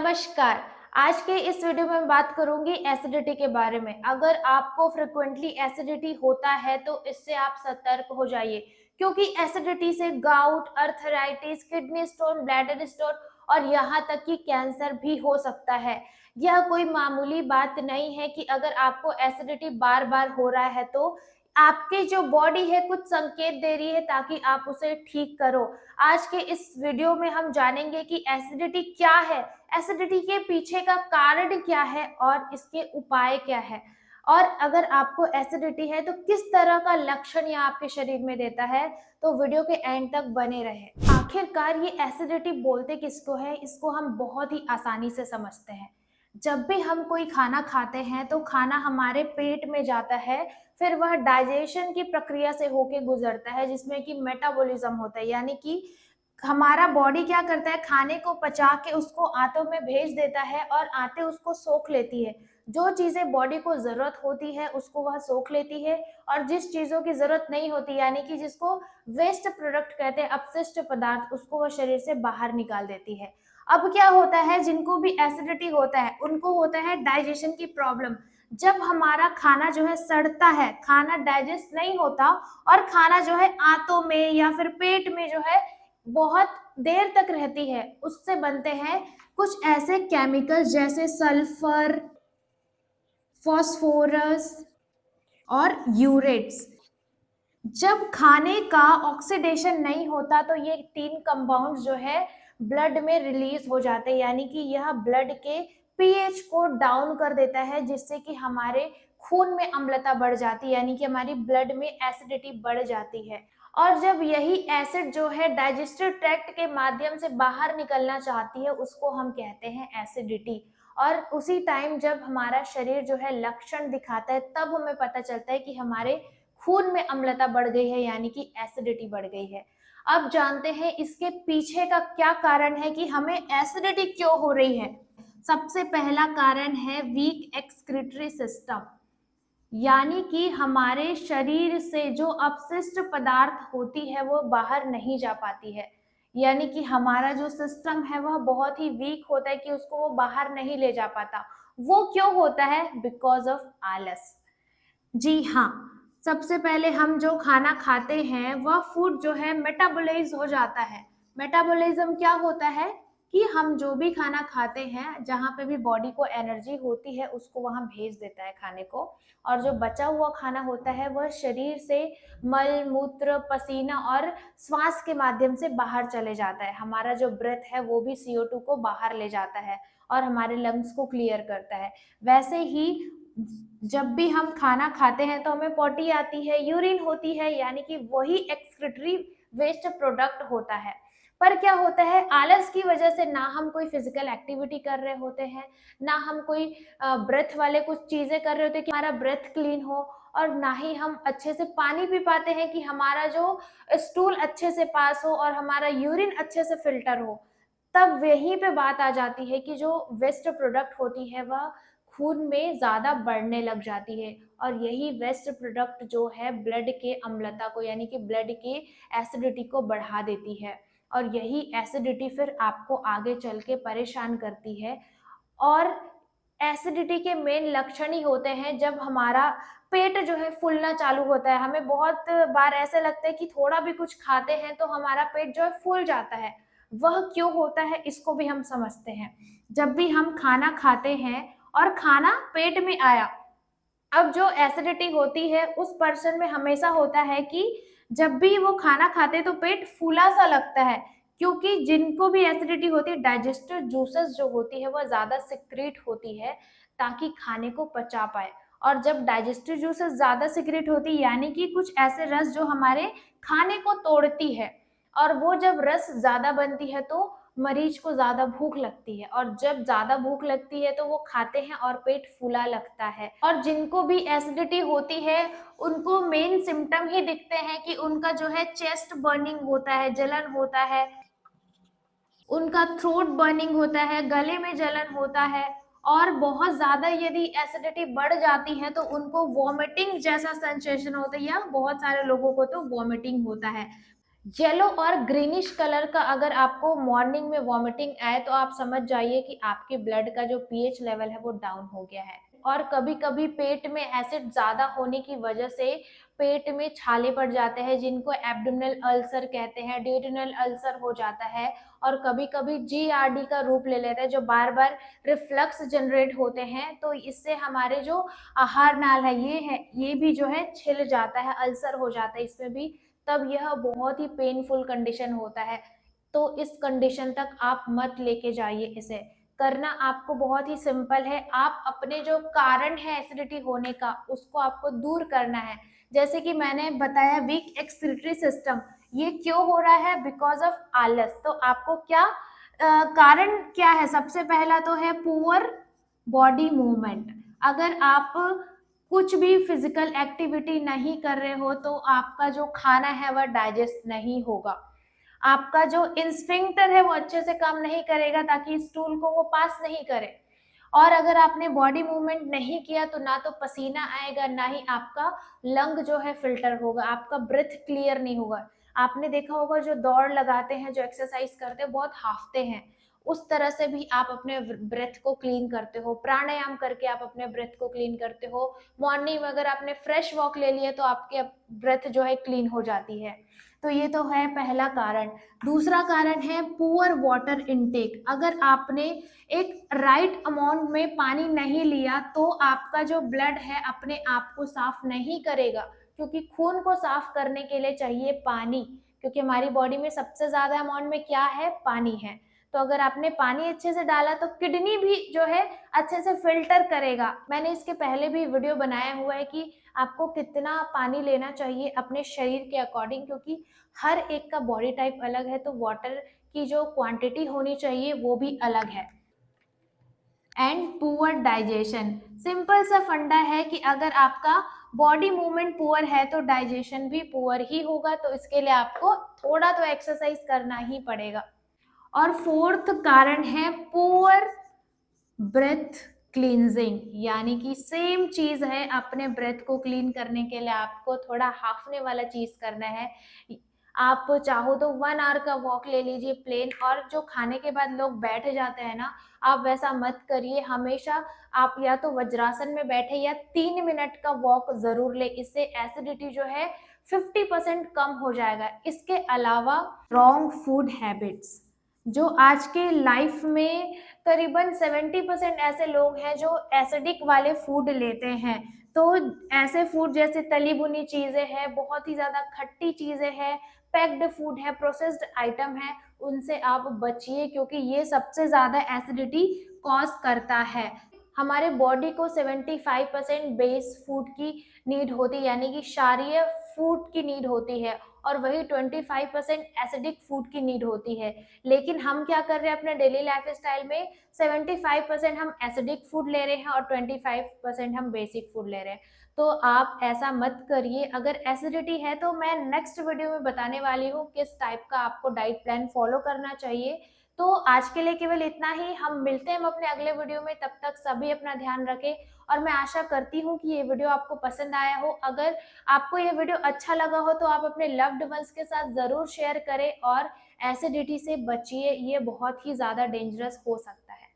नमस्कार। आज के इस वीडियो में मैं बात करूंगी एसिडिटी के बारे में। अगर आपको फ्रिक्वेंटली एसिडिटी होता है तो इससे आप सतर्क हो जाइए, क्योंकि एसिडिटी से gout, arthritis, kidney stone, bladder stone और यहाँ तक कि कैंसर भी हो सकता है। यह कोई मामूली बात नहीं है कि अगर आपको एसिडिटी बार बार हो रहा है तो आपकी जो बॉडी है कुछ संकेत दे रही है ताकि आप उसे ठीक करो। आज के इस वीडियो में हम जानेंगे कि एसिडिटी क्या है, एसिडिटी के पीछे का कारण क्या है और इसके उपाय क्या है, और अगर आपको एसिडिटी है तो किस तरह का लक्षण यह आपके शरीर में देता है। तो वीडियो के एंड तक बने रहे। आखिरकार ये एसिडिटी बोलते किसको है, इसको हम बहुत ही आसानी से समझते हैं। जब भी हम कोई खाना खाते हैं तो खाना हमारे पेट में जाता है, फिर वह डाइजेशन की प्रक्रिया से होके गुजरता है जिसमें कि मेटाबॉलिज्म होता है, यानी कि हमारा बॉडी क्या करता है, खाने को पचा के उसको आंतों में भेज देता है और आंतें उसको सोख लेती है। जो चीजें बॉडी को जरूरत होती है उसको वह सोख लेती है, और जिस चीजों की जरूरत नहीं होती यानी कि जिसको वेस्ट प्रोडक्ट कहते हैं, अपशिष्ट पदार्थ, उसको वह शरीर से बाहर निकाल देती है। अब क्या होता है, जिनको भी एसिडिटी होता है उनको होता है डाइजेशन की प्रॉब्लम। जब हमारा खाना जो है सड़ता है, खाना डाइजेस्ट नहीं होता और खाना जो है आंतों में या फिर पेट में जो है बहुत देर तक रहती है, उससे बनते हैं कुछ ऐसे केमिकल्स जैसे सल्फर, फास्फोरस और यूरेट्स। जब खाने का ऑक्सीडेशन नहीं होता तो ये तीन कंपाउंड जो है ब्लड में रिलीज हो जाते हैं, यानी कि यह ब्लड के पीएच को डाउन कर देता है, जिससे कि हमारे खून में अम्लता बढ़ जाती है, यानी कि हमारी ब्लड में एसिडिटी बढ़ जाती है। और जब यही एसिड जो है डाइजेस्टिव ट्रैक्ट के माध्यम से बाहर निकलना चाहती है उसको हम कहते हैं एसिडिटी। और उसी टाइम जब हमारा शरीर जो है लक्षण दिखाता है तब हमें पता चलता है कि हमारे खून में अम्लता बढ़ गई है, यानी कि एसिडिटी बढ़ गई है। अब जानते हैं इसके पीछे का क्या कारण है कि हमें एसिडिटी क्यों हो रही है। सबसे पहला कारण है वीक एक्सक्रीटरी सिस्टम, यानी कि हमारे शरीर से जो अपशिष्ट पदार्थ होती है वो बाहर नहीं जा पाती है, यानी कि हमारा जो सिस्टम है वह बहुत ही वीक होता है कि उसको वो बाहर नहीं ले जा पाता। वो क्यों होता है? बिकॉज ऑफ आलस। जी हाँ, सबसे पहले हम जो खाना खाते हैं वह फूड जो है मेटाबोलाइज हो जाता है। मेटाबॉलिज्म क्या होता है कि हम जो भी खाना खाते हैं, जहाँ पे भी बॉडी को एनर्जी होती है उसको वहाँ भेज देता है खाने को, और जो बचा हुआ खाना होता है वह शरीर से मल मूत्र पसीना और श्वास के माध्यम से बाहर चले जाता है। हमारा जो ब्रेथ है वो भी CO2 को बाहर ले जाता है और हमारे लंग्स को क्लियर करता है। वैसे ही जब भी हम खाना खाते हैं तो हमें पोटी आती है, यूरिन होती है, यानी कि वही एक्सक्रीटरी वेस्ट प्रोडक्ट होता है। पर क्या होता है, आलस की वजह से ना हम कोई फिजिकल एक्टिविटी कर रहे होते हैं, ना हम कोई ब्रेथ वाले कुछ चीजें कर रहे होते हैं कि हमारा ब्रेथ क्लीन हो, और ना ही हम अच्छे से पानी पी पाते हैं कि हमारा जो स्टूल अच्छे से पास हो और हमारा यूरिन अच्छे से फिल्टर हो। तब वहीं पे बात आ जाती है कि जो वेस्ट प्रोडक्ट होती है वह खून में ज़्यादा बढ़ने लग जाती है, और यही वेस्ट प्रोडक्ट जो है ब्लड के अम्लता को, यानी कि ब्लड के एसिडिटी को बढ़ा देती है, और यही एसिडिटी फिर आपको आगे चल के परेशान करती है। और एसिडिटी के मेन लक्षण ही होते हैं जब हमारा पेट जो है फूलना चालू होता है। हमें बहुत बार ऐसा लगता है कि थोड़ा भी कुछ खाते हैं तो हमारा पेट जो है फूल जाता है। वह क्यों होता है इसको भी हम समझते हैं। जब भी हम खाना खाते हैं और खाना पेट में आया, अब जो एसिडिटी होती है उस पर्सन में हमेशा होता है कि जब भी वो खाना खाते हैं तो पेट फूला सा लगता है, क्योंकि जिनको भी एसिडिटी होती है डाइजेस्टिव जूसेस जो होती है वह ज्यादा सिक्रीट होती है ताकि खाने को पचा पाए। और जब डाइजेस्टिव जूसेस ज्यादा सिक्रीट होती है, यानी कि कुछ ऐसे रस जो हमारे खाने को तोड़ती है, और वो जब रस ज्यादा बनती है तो मरीज को ज्यादा भूख लगती है, और जब ज्यादा भूख लगती है तो वो खाते हैं और पेट फूला लगता है। और जिनको भी एसिडिटी होती है उनको मेन सिम्टम ही दिखते हैं कि उनका जो है चेस्ट बर्निंग होता है, जलन होता है, उनका थ्रोट बर्निंग होता है, गले में जलन होता है, और बहुत ज्यादा यदि एसिडिटी बढ़ जाती है तो उनको वॉमिटिंग जैसा सेंसेशन होता है, या बहुत सारे लोगों को तो वॉमिटिंग होता है। येलो और ग्रीनिश कलर का अगर आपको मॉर्निंग में वॉमिटिंग आए तो आप समझ जाइए कि आपके ब्लड का जो पीएच लेवल है वो डाउन हो गया है। और कभी कभी पेट में एसिड ज्यादा होने की वजह से पेट में छाले पड़ जाते हैं, जिनको एब्डोमिनल अल्सर कहते हैं, ड्यूडेनल अल्सर हो जाता है। और कभी कभी जीआरडी का रूप ले लेता है, जो बार बार रिफ्लक्स जनरेट होते हैं। तो इससे हमारे जो आहार नाल है ये भी जो है छिल जाता है, अल्सर हो जाता है इसमें भी। तब यह बहुत ही पेनफुल कंडीशन होता है। तो इस कंडीशन तक आप मत लेके जाइए इसे। करना आपको बहुत ही सिंपल है, आप अपने जो कारण है एसिडिटी होने का उसको आपको दूर करना है। जैसे कि मैंने बताया वीक एक्सक्रीटरी सिस्टम, ये क्यों हो रहा है? बिकॉज ऑफ आलस। तो आपको क्या कारण क्या है? सबसे पहला तो है पुअर बॉडी मूवमेंट। अगर आप कुछ भी फिजिकल एक्टिविटी नहीं कर रहे हो तो आपका जो खाना है वह डाइजेस्ट नहीं होगा, आपका जो इंस्फिंक्टर है वो अच्छे से काम नहीं करेगा ताकि स्टूल को वो पास नहीं करे। और अगर आपने बॉडी मूवमेंट नहीं किया तो ना तो पसीना आएगा, ना ही आपका लंग जो है फिल्टर होगा, आपका ब्रेथ क्लियर नहीं होगा। आपने देखा होगा जो दौड़ लगाते हैं, जो एक्सरसाइज करते हैं, बहुत हाफते हैं। उस तरह से भी आप अपने ब्रेथ को क्लीन करते हो, प्राणायाम करके आप अपने ब्रेथ को क्लीन करते हो। मॉर्निंग में अगर आपने फ्रेश वॉक ले लिया तो आपके ब्रेथ जो है क्लीन हो जाती है। तो ये तो है पहला कारण। दूसरा कारण है पुअर वाटर इनटेक। अगर आपने एक राइट अमाउंट में पानी नहीं लिया तो आपका जो ब्लड है अपने आप को साफ नहीं करेगा, क्योंकि खून को साफ करने के लिए चाहिए पानी, क्योंकि हमारी बॉडी में सबसे ज्यादा अमाउंट में क्या है? पानी है। तो अगर आपने पानी अच्छे से डाला तो किडनी भी जो है अच्छे से फिल्टर करेगा। मैंने इसके पहले भी वीडियो बनाया हुआ है कि आपको कितना पानी लेना चाहिए अपने शरीर के अकॉर्डिंग, क्योंकि हर एक का बॉडी टाइप अलग है, तो वाटर की जो क्वांटिटी होनी चाहिए वो भी अलग है। एंड पुअर डाइजेशन, सिंपल सा फंडा है कि अगर आपका बॉडी मूवमेंट पुअर है तो डाइजेशन भी पुअर ही होगा। तो इसके लिए आपको थोड़ा तो एक्सरसाइज करना ही पड़ेगा। और फोर्थ कारण है पुअर ब्रेथ क्लींजिंग, यानी कि सेम चीज है, अपने ब्रेथ को क्लीन करने के लिए आपको थोड़ा हाफने वाला चीज करना है। आप चाहो तो 1 आवर का वॉक ले लीजिए प्लेन। और जो खाने के बाद लोग बैठ जाते हैं ना, आप वैसा मत करिए। हमेशा आप या तो वज्रासन में बैठे या 3 मिनट का वॉक जरूर ले, इससे एसिडिटी जो है 50% कम हो जाएगा। इसके अलावा रॉन्ग फूड हैबिट्स, जो आज के लाइफ में करीबन 70% ऐसे लोग हैं जो एसिडिक वाले फूड लेते हैं। तो ऐसे फूड जैसे तली भुनी चीजें हैं, बहुत ही ज्यादा खट्टी चीजें हैं, पैक्ड फूड है, प्रोसेस्ड आइटम है, उनसे आप बचिए, क्योंकि ये सबसे ज्यादा एसिडिटी कॉज करता है। हमारे बॉडी को 75% बेस फूड की नीड होती है, यानी कि क्षारीय फूड की नीड होती है, और वही 25% एसिडिक फूड की नीड होती है। लेकिन हम क्या कर रहे हैं अपने डेली लाइफ स्टाइल में? 75% हम एसिडिक फूड ले रहे हैं और 25% हम बेसिक फूड ले रहे हैं। तो आप ऐसा मत करिए। अगर एसिडिटी है तो मैं नेक्स्ट वीडियो में बताने वाली हूँ किस टाइप का आपको डाइट प्लान फॉलो करना चाहिए। तो आज के लिए केवल इतना ही। हम मिलते हैं हम अपने अगले वीडियो में, तब तक सभी अपना ध्यान रखें। और मैं आशा करती हूँ कि ये वीडियो आपको पसंद आया हो। अगर आपको ये वीडियो अच्छा लगा हो तो आप अपने लव्ड वंस के साथ जरूर शेयर करें और एसिडिटी से बचिए, ये बहुत ही ज्यादा डेंजरस हो सकता है।